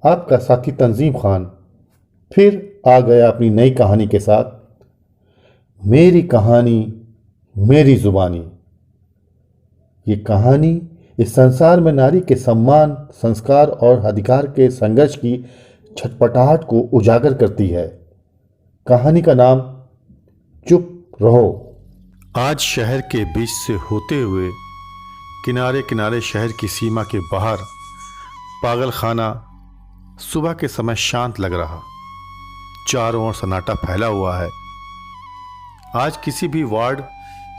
आपका साथी तंजीम खान फिर आ गया अपनी नई कहानी के साथ। मेरी कहानी, मेरी जुबानी। ये कहानी इस संसार में नारी के सम्मान, संस्कार और अधिकार के संघर्ष की छटपटाहट को उजागर करती है। कहानी का नाम चुप रहो। आज शहर के बीच से होते हुए किनारे किनारे शहर की सीमा के बाहर पागल खाना सुबह के समय शांत लग रहा। चारों ओर सन्नाटा फैला हुआ है। आज किसी भी वार्ड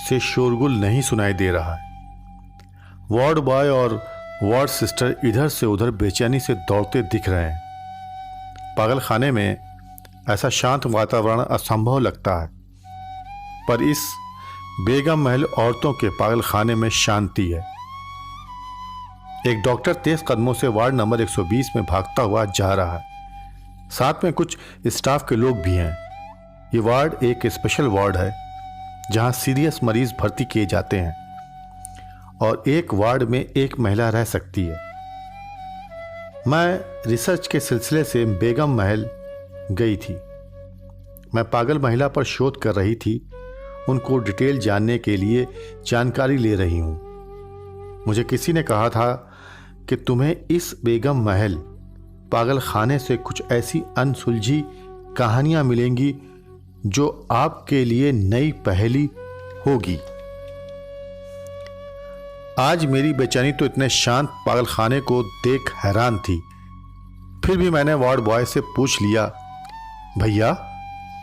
से शोरगुल नहीं सुनाई दे रहा है। वार्ड बॉय और वार्ड सिस्टर इधर से उधर बेचैनी से दौड़ते दिख रहे हैं। पागल खाने में ऐसा शांत वातावरण असंभव लगता है, पर इस बेगम महल औरतों के पागल खाने में शांति है। एक डॉक्टर तेज कदमों से वार्ड नंबर 120 में भागता हुआ जा रहा है। साथ में कुछ स्टाफ के लोग भी हैं। ये वार्ड एक स्पेशल वार्ड है जहां सीरियस मरीज भर्ती किए जाते हैं और एक वार्ड में एक महिला रह सकती है। मैं रिसर्च के सिलसिले से बेगम महल गई थी। मैं पागल महिला पर शोध कर रही थी। उनको डिटेल जानने के लिए जानकारी ले रही हूं। मुझे किसी ने कहा था कि तुम्हें इस बेगम महल पागल खाने से कुछ ऐसी अनसुलझी कहानियां मिलेंगी जो आपके लिए नई पहेली होगी। आज मेरी बेचैनी तो इतने शांत पागल खाने को देख हैरान थी। फिर भी मैंने वार्ड बॉय से पूछ लिया, भैया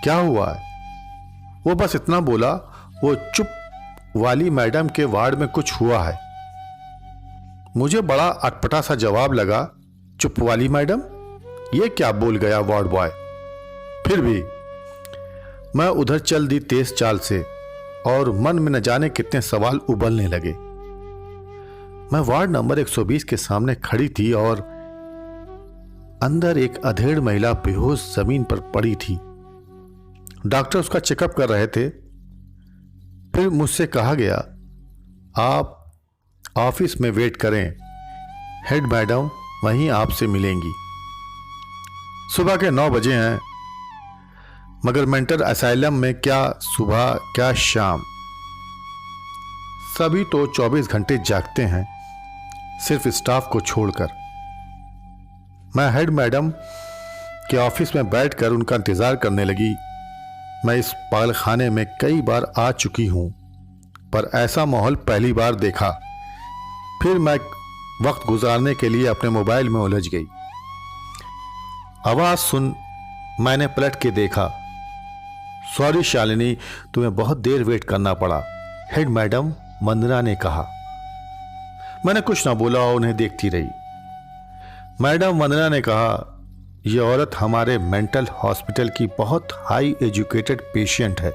क्या हुआ है? वो बस इतना बोला, वो चुप वाली मैडम के वार्ड में कुछ हुआ है। मुझे बड़ा अटपटा सा जवाब लगा, चुप वाली मैडम, ये क्या बोल गया वार्ड बॉय। फिर भी मैं उधर चल दी तेज चाल से और मन में न जाने कितने सवाल उबलने लगे। मैं वार्ड नंबर 120 के सामने खड़ी थी और अंदर एक अधेड़ महिला बेहोश जमीन पर पड़ी थी। डॉक्टर उसका चेकअप कर रहे थे। फिर मुझसे कहा गया, आप ऑफिस में वेट करें, हेड मैडम वहीं आपसे मिलेंगी। सुबह के 9 बजे हैं, मगर मेंटल असाइलम में क्या सुबह क्या शाम, सभी तो 24 घंटे जागते हैं, सिर्फ स्टाफ को छोड़कर। मैं हेड मैडम के ऑफिस में बैठकर उनका इंतजार करने लगी। मैं इस पागल खाने में कई बार आ चुकी हूं, पर ऐसा माहौल पहली बार देखा। फिर मैं वक्त गुजारने के लिए अपने मोबाइल में उलझ गई। आवाज सुन मैंने पलट के देखा। सॉरी शालिनी, तुम्हें बहुत देर वेट करना पड़ा, हेड मैडम वंदना ने कहा। मैंने कुछ ना बोला और उन्हें देखती रही। मैडम वंदना ने कहा, यह औरत हमारे मेंटल हॉस्पिटल की बहुत हाई एजुकेटेड पेशेंट है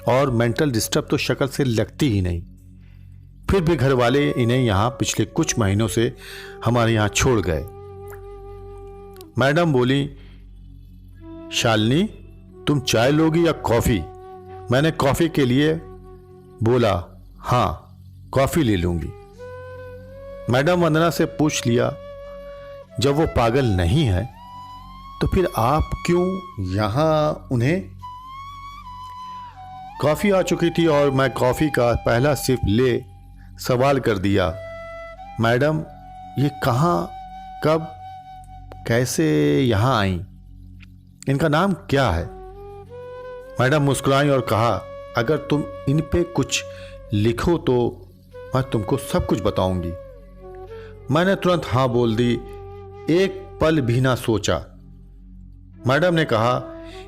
और मेंटल डिस्टर्ब तो शक्ल से लगती ही नहीं। फिर भी घर वाले इन्हें यहां पिछले कुछ महीनों से हमारे यहां छोड़ गए। मैडम बोली, शालिनी तुम चाय लोगी या कॉफी? मैंने कॉफी के लिए बोला, हां कॉफी ले लूंगी। मैडम वंदना से पूछ लिया, जब वो पागल नहीं है तो फिर आप क्यों यहां उन्हें? कॉफी आ चुकी थी और मैं कॉफी का पहला सिप ले सवाल कर दिया, मैडम ये कहां, कब, कैसे यहां आई? इनका नाम क्या है? मैडम मुस्कुराई और कहा, अगर तुम इन पे कुछ लिखो तो मैं तुमको सब कुछ बताऊंगी। मैंने तुरंत हां बोल दी, एक पल भी ना सोचा। मैडम ने कहा,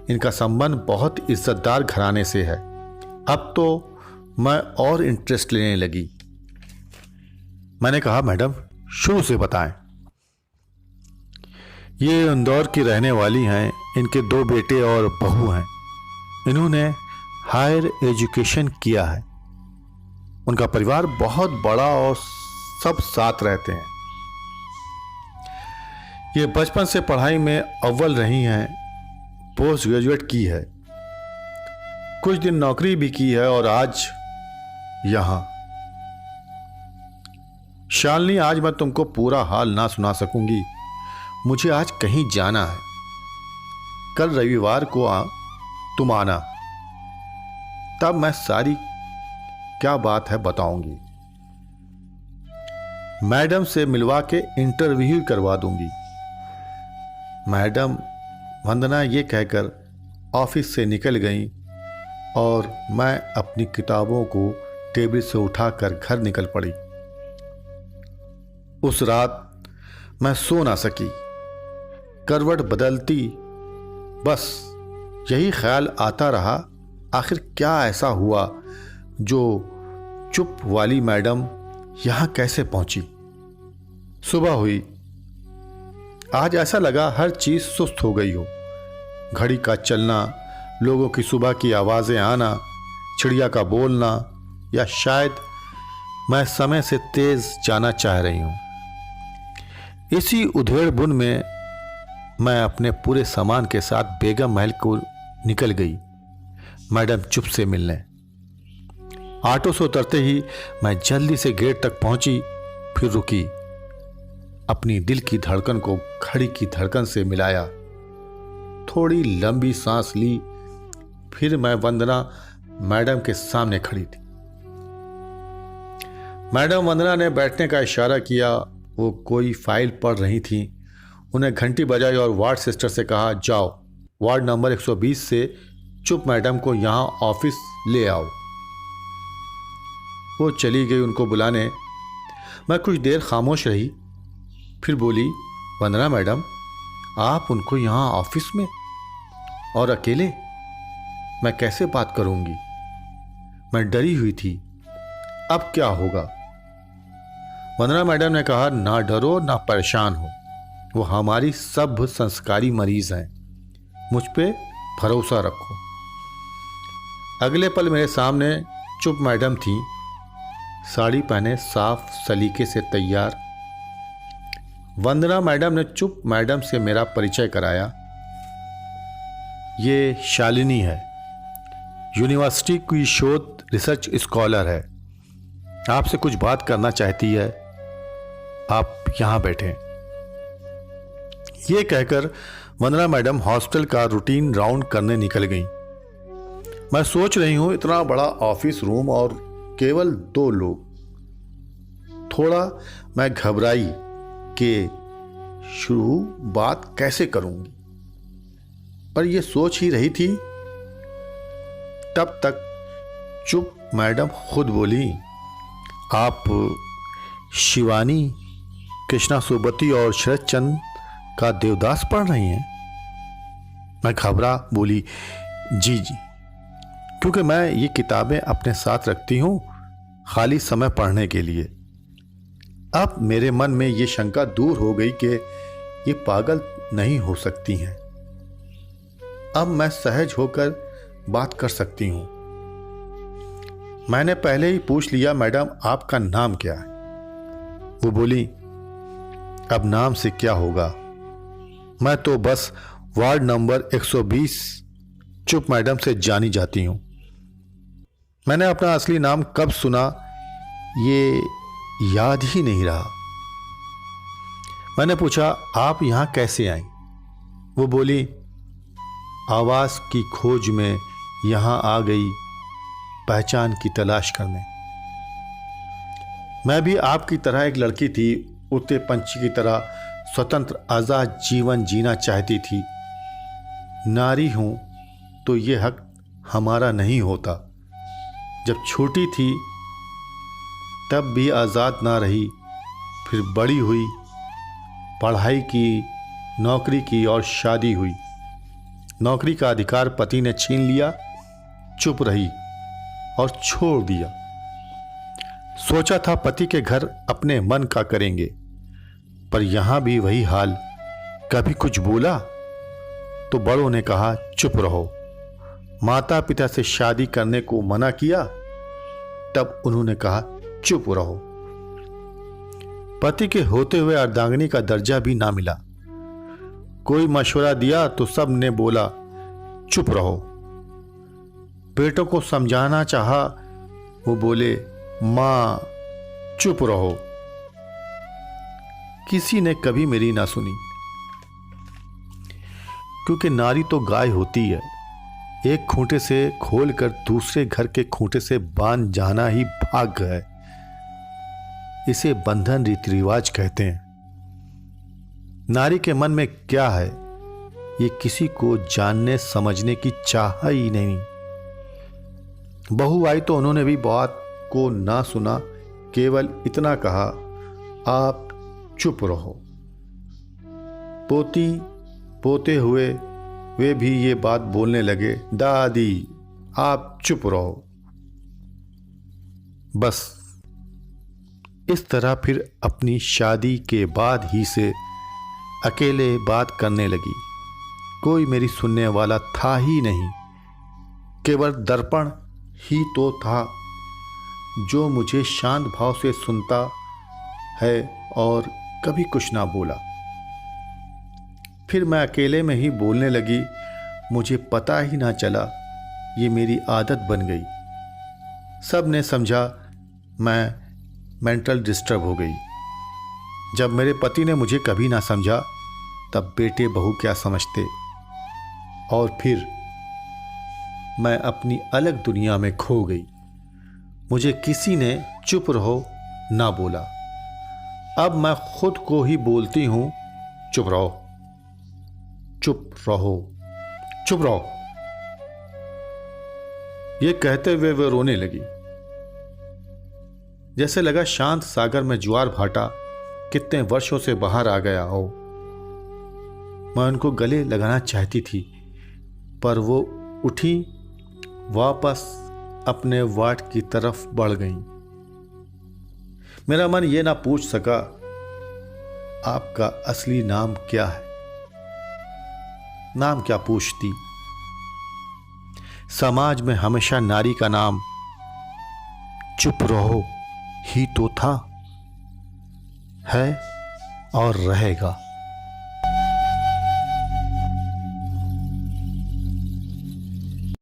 इनका संबंध बहुत इज्जतदार घराने से है। अब तो मैं और इंटरेस्ट लेने लगी। मैंने कहा, मैडम शुरू से बताएं। ये इंदौर की रहने वाली हैं, इनके 2 बेटे और बहू हैं। इन्होंने हायर एजुकेशन किया है। उनका परिवार बहुत बड़ा और सब साथ रहते हैं। ये बचपन से पढ़ाई में अव्वल रही हैं, पोस्ट ग्रेजुएट की है, कुछ दिन नौकरी भी की है और आज यहां। शालिनी आज मैं तुमको पूरा हाल ना सुना सकूंगी, मुझे आज कहीं जाना है, कल रविवार को तुम आना, तब मैं सारी क्या बात है बताऊंगी। मैडम से मिलवा के इंटरव्यू करवा दूंगी। मैडम वंदना ये कहकर ऑफिस से निकल गई और मैं अपनी किताबों को टेबल से उठाकर घर निकल पड़ी। उस रात मैं सो ना सकी। करवट बदलती बस यही ख्याल आता रहा, आखिर क्या ऐसा हुआ जो चुप वाली मैडम यहां कैसे पहुंची। सुबह हुई। आज ऐसा लगा हर चीज सुस्त हो गई हो। घड़ी का चलना, लोगों की सुबह की आवाजें आना, चिड़िया का बोलना, या शायद मैं समय से तेज जाना चाह रही हूं। इसी उधेड़ बुन में मैं अपने पूरे सामान के साथ बेगम महल को निकल गई मैडम चुप से मिलने। ऑटो से उतरते ही मैं जल्दी से गेट तक पहुंची, फिर रुकी, अपनी दिल की धड़कन को घड़ी की धड़कन से मिलाया, थोड़ी लंबी सांस ली, फिर मैं वंदना मैडम के सामने खड़ी थी। मैडम वंदना ने बैठने का इशारा किया। वो कोई फाइल पढ़ रही थी। उन्हें घंटी बजाई और वार्ड सिस्टर से कहा, जाओ वार्ड नंबर 120 से चुप मैडम को यहां ऑफिस ले आओ। वो चली गई उनको बुलाने। मैं कुछ देर खामोश रही, फिर बोली, वंदना मैडम, आप उनको यहां ऑफिस में और अकेले? मैं कैसे बात करूंगी? मैं डरी हुई थी, अब क्या होगा? वंदना मैडम ने कहा, ना डरो ना परेशान हो, वो हमारी सभ्य संस्कारी मरीज हैं, मुझ पे भरोसा रखो। अगले पल मेरे सामने चुप मैडम थी, साड़ी पहने, साफ सलीके से तैयार। वंदना मैडम ने चुप मैडम से मेरा परिचय कराया। ये शालिनी है, यूनिवर्सिटी की शोध रिसर्च स्कॉलर है, आपसे कुछ बात करना चाहती है, आप यहां बैठें। ये कहकर वंदना मैडम हॉस्टल का रूटीन राउंड करने निकल गई। मैं सोच रही हूं, इतना बड़ा ऑफिस रूम और केवल 2 लोग। थोड़ा मैं घबराई कि शुरू बात कैसे करूंगी, पर यह सोच ही रही थी, तब तक चुप मैडम खुद बोली, आप शिवानी, कृष्णा सोबती और शरद चंद्र का देवदास पढ़ रही हैं? मैं घबरा बोली, जी जी, क्योंकि मैं ये किताबें अपने साथ रखती हूं खाली समय पढ़ने के लिए। अब मेरे मन में ये शंका दूर हो गई कि ये पागल नहीं हो सकती हैं। अब मैं सहज होकर बात कर सकती हूं। मैंने पहले ही पूछ लिया, मैडम आपका नाम क्या है? वो बोली, अब नाम से क्या होगा, मैं तो बस वार्ड नंबर 120 चुप मैडम से जानी जाती हूं। मैंने अपना असली नाम कब सुना ये याद ही नहीं रहा। मैंने पूछा, आप यहां कैसे आई? वो बोली, आवाज की खोज में यहां आ गई, पहचान की तलाश करने। मैं भी आपकी तरह एक लड़की थी, उड़ते पंछी की तरह स्वतंत्र आजाद जीवन जीना चाहती थी। नारी हूं तो ये हक हमारा नहीं होता। जब छोटी थी तब भी आजाद ना रही, फिर बड़ी हुई, पढ़ाई की, नौकरी की और शादी हुई। नौकरी का अधिकार पति ने छीन लिया, चुप रही और छोड़ दिया। सोचा था पति के घर अपने मन का करेंगे, पर यहां भी वही हाल। कभी कुछ बोला तो बड़ों ने कहा चुप रहो। माता पिता से शादी करने को मना किया, तब उन्होंने कहा चुप रहो। पति के होते हुए अर्धांगिनी का दर्जा भी ना मिला। कोई मशवरा दिया तो सब ने बोला चुप रहो। बेटों को समझाना चाहा, वो बोले मां चुप रहो। किसी ने कभी मेरी ना सुनी। क्योंकि नारी तो गाय होती है, एक खूंटे से खोलकर दूसरे घर के खूंटे से बांध जाना ही भाग्य है। इसे बंधन रीति रिवाज कहते हैं। नारी के मन में क्या है ये किसी को जानने समझने की चाह ही नहीं। बहू आई तो उन्होंने भी बात को ना सुना, केवल इतना कहा, आप चुप रहो। पोती पोते हुए वे भी ये बात बोलने लगे, दादी आप चुप रहो। बस इस तरह फिर अपनी शादी के बाद ही से अकेले बात करने लगी। कोई मेरी सुनने वाला था ही नहीं, केवल दर्पण ही तो था जो मुझे शांत भाव से सुनता है और कभी कुछ ना बोला। फिर मैं अकेले में ही बोलने लगी। मुझे पता ही ना चला, ये मेरी आदत बन गई। सब ने समझा मैं मेंटल डिस्टर्ब हो गई। जब मेरे पति ने मुझे कभी ना समझा, तब बेटे बहू क्या समझते। और फिर मैं अपनी अलग दुनिया में खो गई। मुझे किसी ने चुप रहो ना बोला। अब मैं खुद को ही बोलती हूं, चुप रहो, चुप रहो, चुप रहो। ये कहते हुए वे रोने लगी। जैसे लगा शांत सागर में ज्वार भाटा कितने वर्षों से बाहर आ गया हो। मैं उनको गले लगाना चाहती थी, पर वो उठी, वापस अपने वार्ड की तरफ बढ़ गईं। मेरा मन ये ना पूछ सका, आपका असली नाम क्या है? नाम क्या पूछती? समाज में हमेशा नारी का नाम चुप रहो ही तो था, है और रहेगा।